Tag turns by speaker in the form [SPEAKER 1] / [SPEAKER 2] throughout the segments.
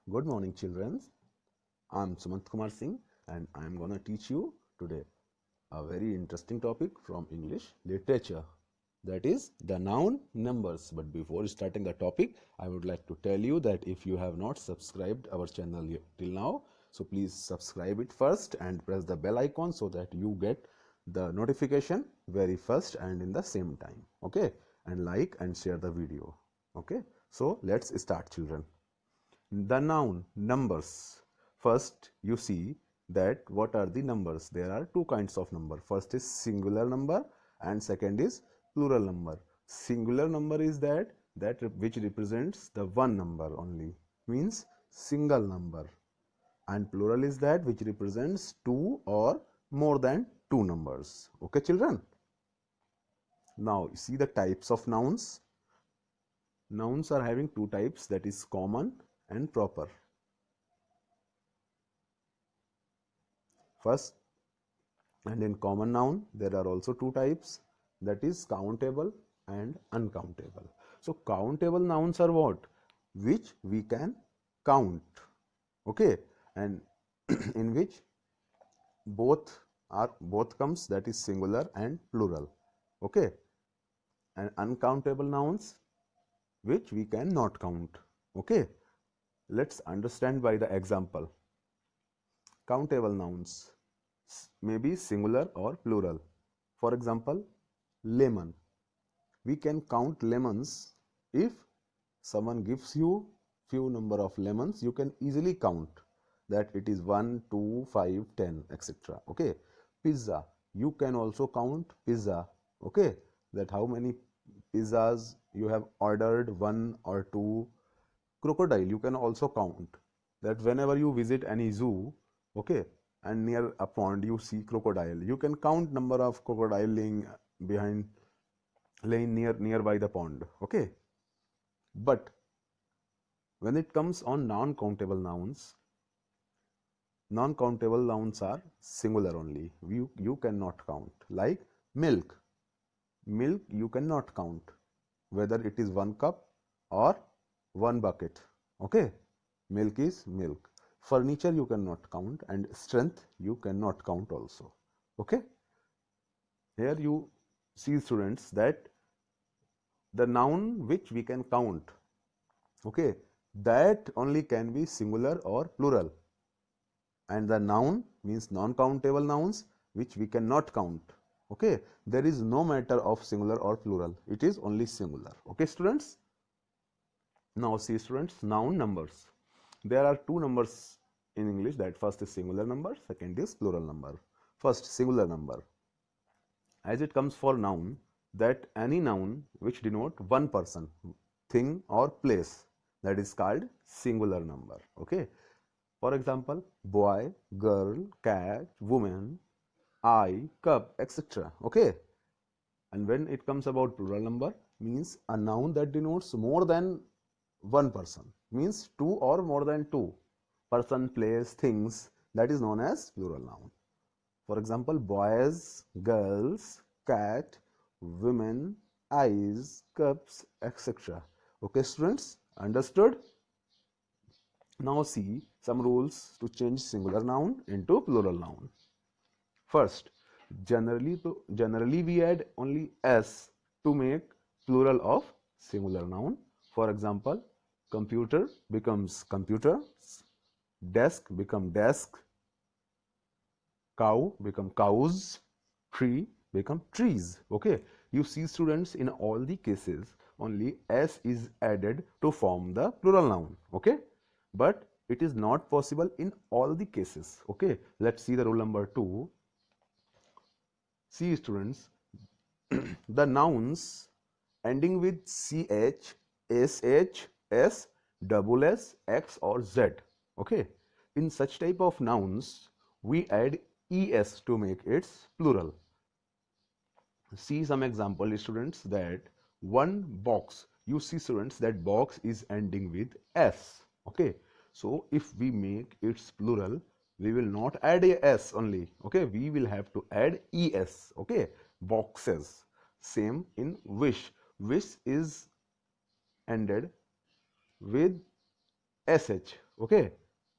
[SPEAKER 1] Good morning, children. I'm Sumant Kumar Singh, and I'm gonna teach you today a very interesting topic from English literature. That is the noun numbers. But before starting the topic, I would like to tell you that if you have not subscribed our channel till now, so please subscribe it first and press the bell icon so that you get the notification very first and in the same time. Okay, and like and share the video. Okay, so let's start, children. The noun numbers. First, you see that what are the numbers? There are two kinds of number. First is singular number and second is plural number. Singular number is that which represents the one number only, means single number, and plural is that which represents two or more than two numbers. Okay, children. Now see the types of nouns. Nouns are having two types, that is common and proper. First, and in common noun there are also two types, that is countable and uncountable. So countable nouns are what? Which we can count. Okay, and in which both comes, that is singular and plural. Okay, and uncountable nouns which we cannot count. Okay, let's understand by the example. Countable nouns may be singular or plural. For example, lemon. We can count lemons. If someone gives you few number of lemons, you can easily count that it is 1, 2, 5, 10, etc. Okay. Pizza. You can also count pizza. Okay. That how many pizzas you have ordered, one or two. Crocodile. You can also count that whenever you visit any zoo, okay, and near a pond you see crocodile, you can count number of crocodile laying nearby the pond. Okay, but when it comes on non-countable nouns are singular only. You cannot count. Like milk. Milk you cannot count whether it is 1 cup or 1 bucket. Okay, milk is milk. Furniture you cannot count, and strength you cannot count also. Okay, here you see, students, that the noun which we can count, okay, that only can be singular or plural, and the noun means non-countable nouns which we cannot count. Okay, there is no matter of singular or plural, it is only singular. Okay, students. Now see, students, noun numbers. There are two numbers in English, that first is singular number, second is plural number. First, singular number. As it comes for noun, that any noun which denote one person, thing or place, that is called singular number. Okay. For example, boy, girl, cat, woman, eye, cup, etc. Okay. And when it comes about plural number, means a noun that denotes more than one person, means two or more than two person, place, things, that is known as plural noun. For example, boys, girls, cat, women, eyes, cups, etc. Okay, students, understood? Now see some rules to change singular noun into plural noun. First, generally we add only s to make plural of singular noun. For example, computer becomes computers, desk become desk, cow become cows, tree become trees. Okay, you see, students, in all the cases only s is added to form the plural noun. Okay, but it is not possible in all the cases. Okay, let's see the rule number 2. See, students, the nouns ending with ch, sh, s, double s, x or z. Okay, in such type of nouns we add es to make its plural. See some example, students, that one box. You see, students, that box is ending with s. Okay, so if we make its plural, we will not add a s only. Okay, we will have to add es. Okay, boxes. Same in wish. Wish is ended with sh. Okay,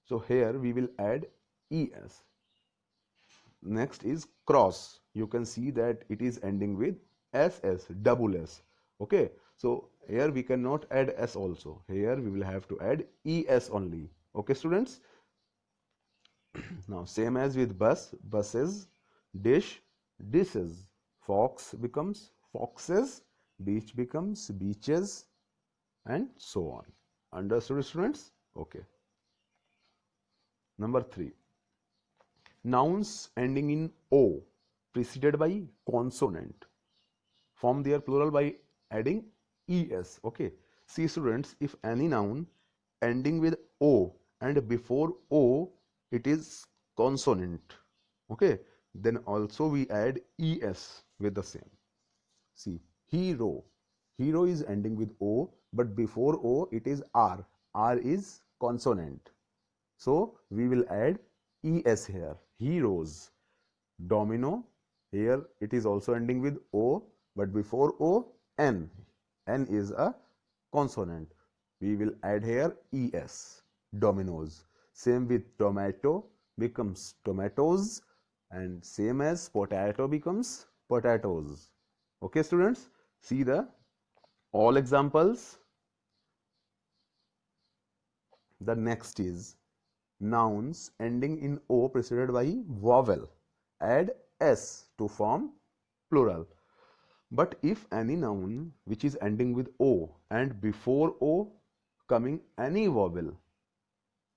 [SPEAKER 1] so here we will add es. Next is cross. You can see that it is ending with ss, double s. Okay, so here we cannot add s also. Here we will have to add es only. Okay, students. Now same as with bus, buses, dish, dishes. Fox becomes foxes, beach becomes beaches, and so on. Understood, students? Okay. Number 3. Nouns ending in o preceded by consonant form their plural by adding es. Okay. See, students, if any noun ending with o and before o it is consonant, okay, then also we add es with the same. See, hero. Hero is ending with O, but before O it is R. R is consonant. So we will add ES here. Heroes. Domino. Here it is also ending with O, but before O, N. N is a consonant. We will add here ES. Dominoes. Same with tomato becomes tomatoes, and same as potato becomes potatoes. Okay, students, see the all examples. The next is nouns ending in O preceded by vowel. Add S to form plural. But if any noun which is ending with O and before O coming any vowel,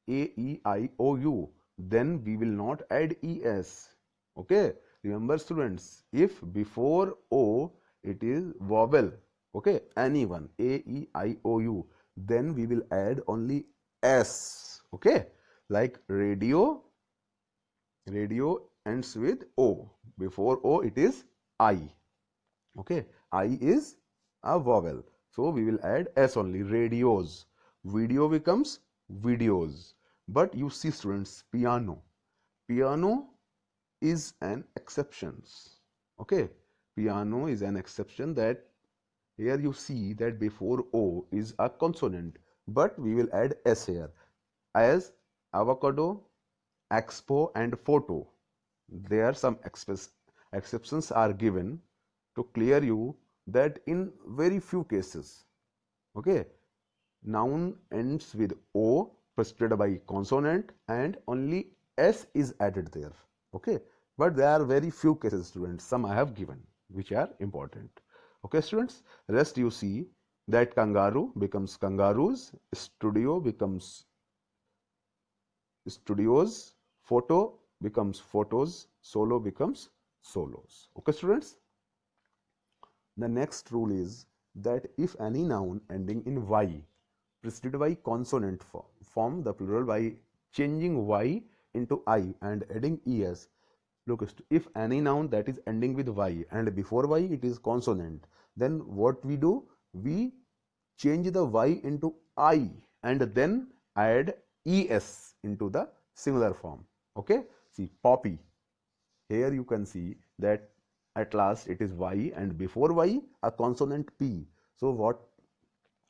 [SPEAKER 1] A, E, I, O, U, then we will not add ES. Okay, remember, students, if before O it is vowel, okay, anyone, A, E, I, O, U, then we will add only S. Okay, like radio, radio ends with O. Before O it is I. Okay, I is a vowel, so we will add S only. Radios. Video becomes videos. But you see, students, piano. Piano is an exception. Okay, piano is an exception, that here you see that before O is a consonant, but we will add S here. As avocado, expo, and photo, there some exceptions are given to clear you that in very few cases, okay, noun ends with O preceded by consonant and only S is added there. Okay, but there are very few cases, students. Some I have given which are important. Okay, students, rest you see that kangaroo becomes kangaroos, studio becomes studios, photo becomes photos, solo becomes solos. Okay, students. The next rule is that if any noun ending in Y preceded by consonant form the plural by changing Y into I and adding ES. Look, if any noun that is ending with Y and before Y it is consonant, then what we do? We change the Y into I and then add ES into the singular form. Okay, see, poppy. Here you can see that at last it is Y and before Y a consonant P. So what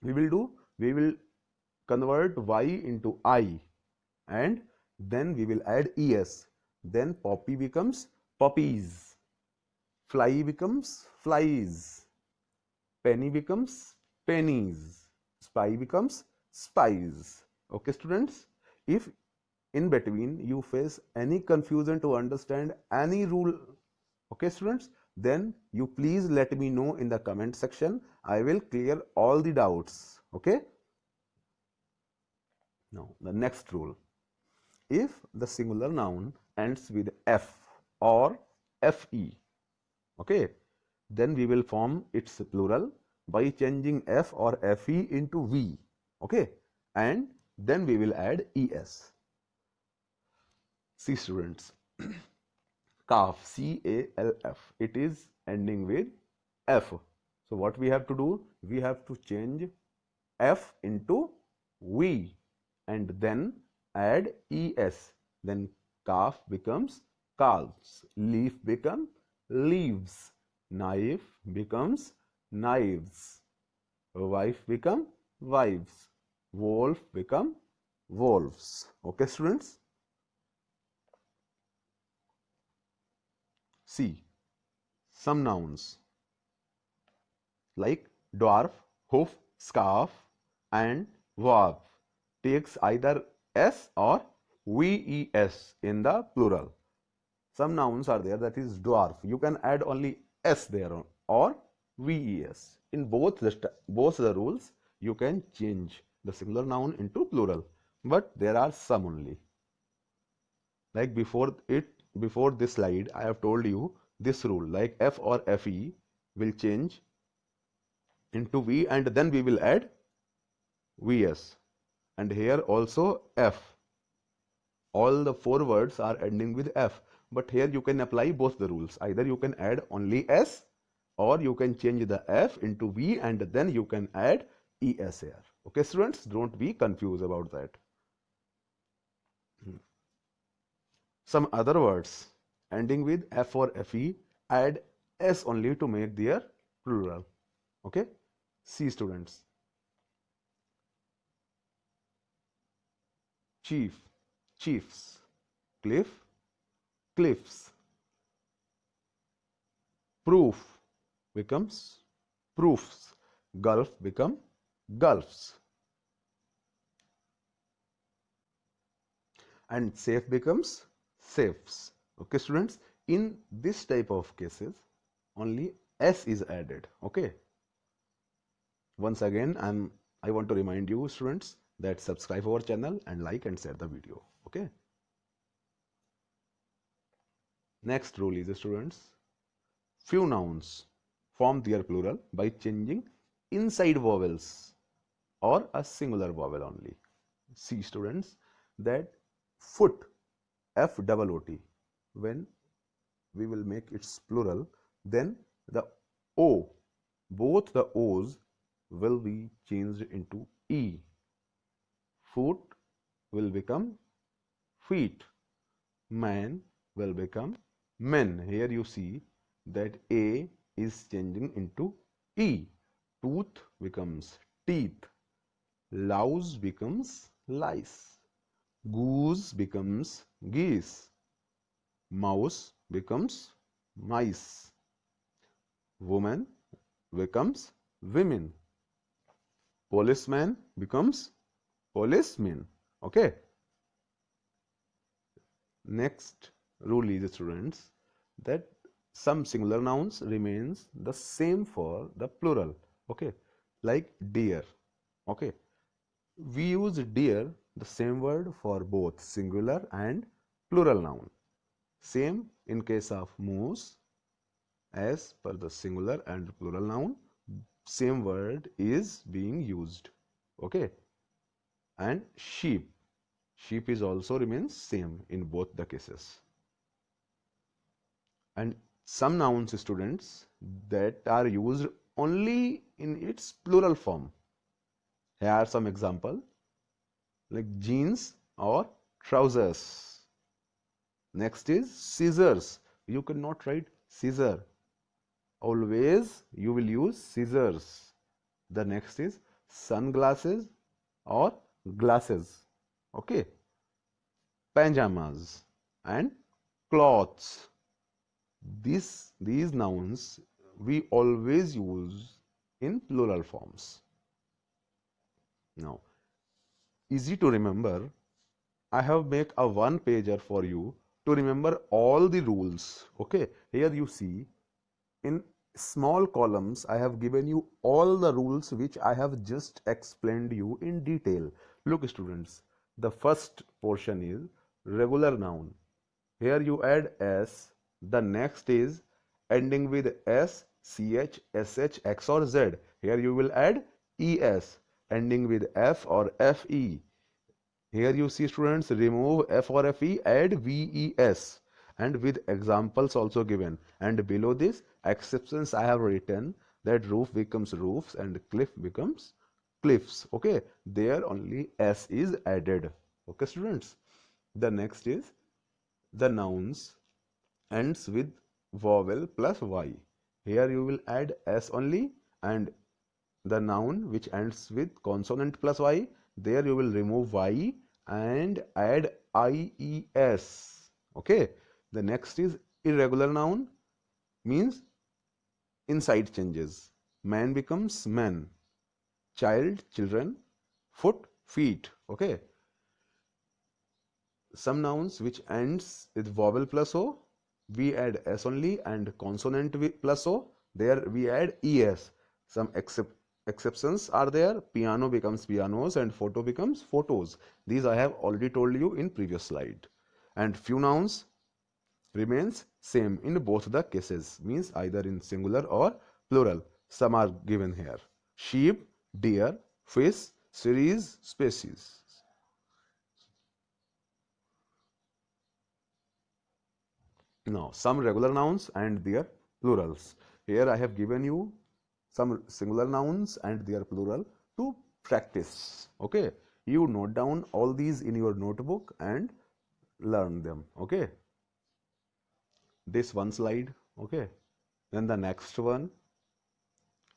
[SPEAKER 1] we will do? We will convert Y into I and then we will add ES. Then poppy becomes poppies. Fly becomes flies. Penny becomes pennies. Spy becomes spies. Okay, students? If in between you face any confusion to understand any rule, okay, students, then you please let me know in the comment section. I will clear all the doubts. Okay. Now the next rule: if the singular noun ends with f or fe, okay, then we will form its plural by changing f or fe into v. Okay, and then we will add es. See, students, calf, C-A-L-F, it is ending with F. So what we have to do? We have to change F into V and then add ES. Then calf becomes calves, leaf becomes leaves, knife becomes knives, wife become wives, wolf become wolves. Okay, students? See, some nouns like dwarf, hoof, scarf, and dwarf takes either s or ves in the plural. Some nouns are there that is dwarf. You can add only s there or ves. In both the rules, you can change the singular noun into plural, but there are some only. Like before this slide, I have told you this rule, like f or fe will change into v and then we will add vs, and here also f. All the four words are ending with f, but here you can apply both the rules. Either you can add only s or you can change the f into v and then you can add es here. Okay, students, don't be confused about that. Some other words ending with f or fe add s only to make their plural. Okay, see students, chief, chiefs, cliff, cliffs, proof becomes proofs, gulf become gulfs, and safe becomes safes. Okay, students, in this type of cases only s is added. Okay, once again I want to remind you students that subscribe our channel and like and share the video. Okay, next rule is, students, few nouns form their plural by changing inside vowels or a singular vowel only. See students, that foot, F-O-O-T, when we will make its plural, then the O, both the O's will be changed into E. Foot will become feet. Man will become men. Here you see that A is changing into E. Tooth becomes teeth. Louse becomes lice. Goose becomes geese. Mouse becomes mice. Woman becomes women. Policeman becomes policemen. Okay. Next rule is, students, that some singular nouns remains the same for the plural. Okay, like deer. Okay, we use deer, the same word, for both singular and plural noun. Same in case of moose, as per the singular and plural noun, same word is being used. Okay, and sheep, sheep is also remains same in both the cases. And some nouns, students, that are used only in its plural form. Here are some example, like jeans or trousers. Next is scissors. You cannot write scissor. Always you will use scissors. The next is sunglasses or glasses. Okay. Pajamas and cloths. These nouns we always use in plural forms. Now, easy to remember, I have make a one pager for you to remember all the rules. Okay, here you see in small columns I have given you all the rules which I have just explained you in detail. Look students, the first portion is regular noun. Here you add s, the next is ending with s, ch, sh, x or z. Here you will add es ending with f or fe. Here you see students, remove f or fe, add ves, and with examples also given. And below this exceptions I have written that roof becomes roofs and cliff becomes cliffs. Okay, there only s is added. Okay students, the next is the nouns ends with vowel plus y. Here you will add s only, and the noun which ends with consonant plus y, there you will remove y and add ies. Okay, the next is irregular noun, means inside changes. Man becomes man, child children, foot feet. Okay, some nouns which ends with vowel plus o, we add s only, and consonant plus o, there we add es. Some exceptions are there. Piano becomes pianos and photo becomes photos. These I have already told you in previous slide. And few nouns remains same in both the cases, means either in singular or plural. Some are given here: sheep, deer, fish, series, species. Now, some regular nouns and their plurals. Here I have given you some singular nouns and their plural to practice. Okay, you note down all these in your notebook and learn them. Okay, this one slide. Okay, then the next one.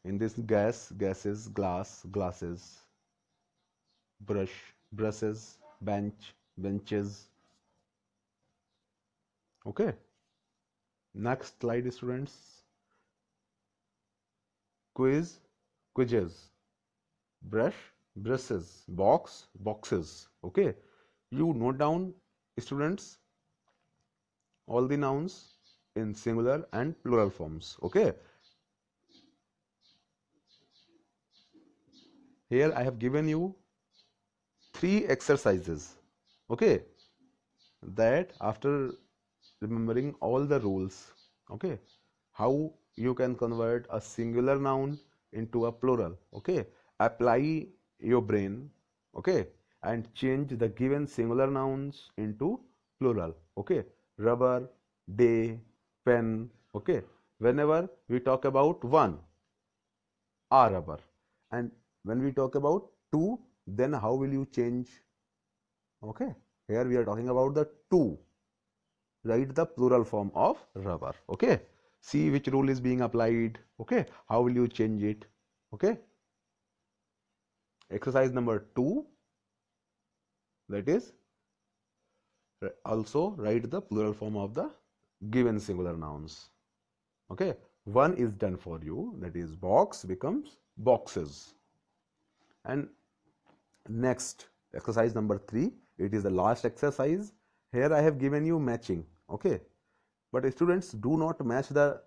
[SPEAKER 1] In this gas, gases, glass, glasses, brush, brushes, bench, benches. Okay, next slide, students. Quiz, quizzes, brush, brushes, box, boxes. Okay, you note down, students, all the nouns in singular and plural forms. Okay, here I have given you 3 exercises. Okay, that after remembering all the rules, okay, how you can convert a singular noun into a plural. Okay, apply your brain. Okay, and change the given singular nouns into plural. Okay, rubber, day, pen. Okay, whenever we talk about one, a rubber, and when we talk about two, then how will you change? Okay, here we are talking about the two. Write the plural form of rubber. Okay, see which rule is being applied. Okay, how will you change it? Okay, exercise number 2, that is also write the plural form of the given singular nouns. Okay, one is done for you, that is box becomes boxes. And next, exercise number 3, it is the last exercise. Here I have given you matching. Okay, but students, do not match the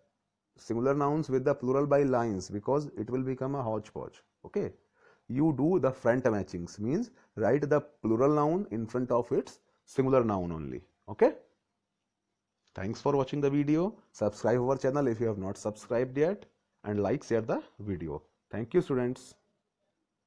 [SPEAKER 1] singular nouns with the plural by lines, because it will become a hodgepodge. Okay, you do the front matchings, means write the plural noun in front of its singular noun only. Okay, thanks for watching the video. Subscribe our channel if you have not subscribed yet, and like, share the video. Thank you, students.